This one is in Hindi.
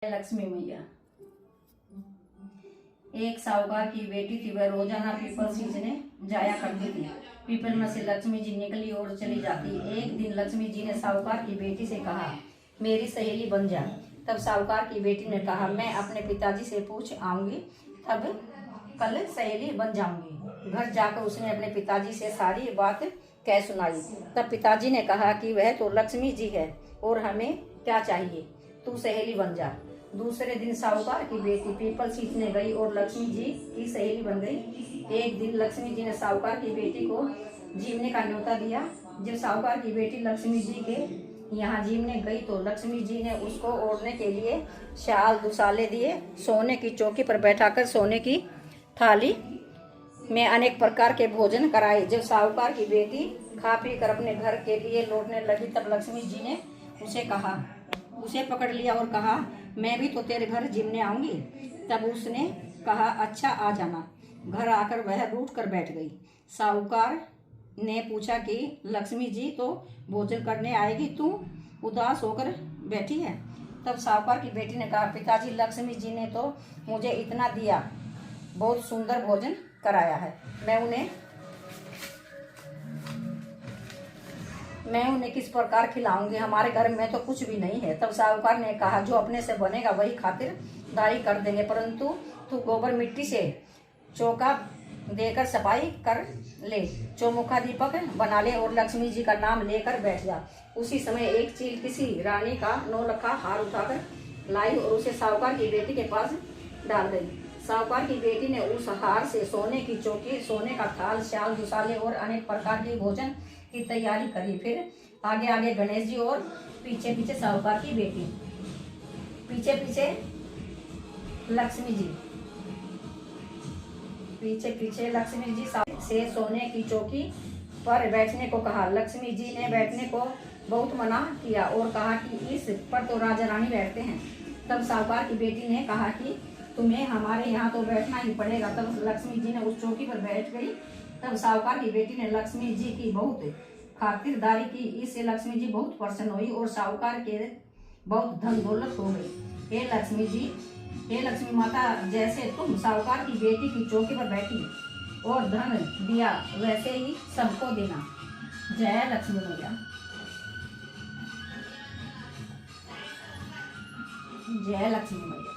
जय लक्ष्मी मैया। एक साहूकार की बेटी थी, वह रोजाना पीपल सींचने जाया करती थी। पीपल में से लक्ष्मी जी निकली और चली जाती। एक दिन लक्ष्मी जी ने साहूकार की बेटी से कहा, मेरी सहेली बन जा। तब साहूकार की बेटी ने कहा, मैं अपने पिताजी से पूछ आऊंगी, तब कल सहेली बन जाऊंगी। घर जाकर उसने अपने पिताजी से सारी बात कह सुनाई। तब पिताजी ने कहा कि वह तो लक्ष्मी जी है और हमें क्या चाहिए, तू सहेली बन जा। दूसरे दिन साहूकार की बेटी पीपल सींचने गई और लक्ष्मी जी की सहेली बन गई। एक दिन लक्ष्मी जी ने साहूकार की बेटी को जीवने का न्योता दिया। जब साहूकार की बेटी लक्ष्मी जी के यहाँ जीवने गई तो लक्ष्मी जी ने उसको ओढ़ने के लिए शाल दुसाले दिए। सोने की चौकी पर बैठाकर सोने की थाली में अनेक प्रकार के भोजन कराए। जब साहूकार की बेटी खा पी कर अपने घर के लिए लौटने लगी तब लक्ष्मी जी ने उसे पकड़ लिया और कहा, मैं भी तो तेरे घर जीवने आऊंगी। तब उसने कहा, अच्छा आ जाना। घर आकर वह रूठ कर बैठ गई। साहूकार ने पूछा कि लक्ष्मी जी तो भोजन करने आएगी, तू उदास होकर बैठी है। तब साहूकार की बेटी ने कहा, पिताजी लक्ष्मी जी ने तो मुझे इतना दिया, बहुत सुंदर भोजन कराया है, मैं उन्हें किस प्रकार खिलाऊंगी, हमारे घर में तो कुछ भी नहीं है। तब साहूकार ने कहा, जो अपने से बनेगा वही खातिरदारी कर देंगे, परंतु तू गोबर मिट्टी से चौका देकर सफाई कर ले, चौमुखा दीपक बना ले और लक्ष्मी जी का नाम लेकर बैठ जा। उसी समय एक चील किसी रानी का 9 लखा हार उठाकर लाई और उसे साहूकार की बेटी के पास डाल गई। साहूकार की बेटी ने उस हार से सोने की चौकी, सोने का थाल, शाल दुसाले और अनेक प्रकार के भोजन की तैयारी करी। फिर आगे आगे गणेश जी और पीछे पीछे साहूकार की बेटी, पीछे पीछे लक्ष्मी जी, पीछे पीछे लक्ष्मी जी से सोने की चौकी पर बैठने को कहा। लक्ष्मी जी ने बैठने को बहुत मना किया और कहा कि इस पर तो राजा रानी बैठते हैं। तब साहूकार की बेटी ने कहा कि तुम्हें हमारे यहाँ तो बैठना ही पड़ेगा। तब लक्ष्मी जी ने उस चौकी पर बैठ गई। तब साहूकार की बेटी ने लक्ष्मी जी की बहुत खातिरदारी की। इससे लक्ष्मी जी बहुत प्रसन्न हुई और साहूकार के बहुत धन दौलत हो गई। हे लक्ष्मी माता, जैसे तुम साहूकार की बेटी की चौकी पर बैठी और धन दिया, वैसे ही सबको देना। जय लक्ष्मी मैया। जय लक्ष्मी मैया।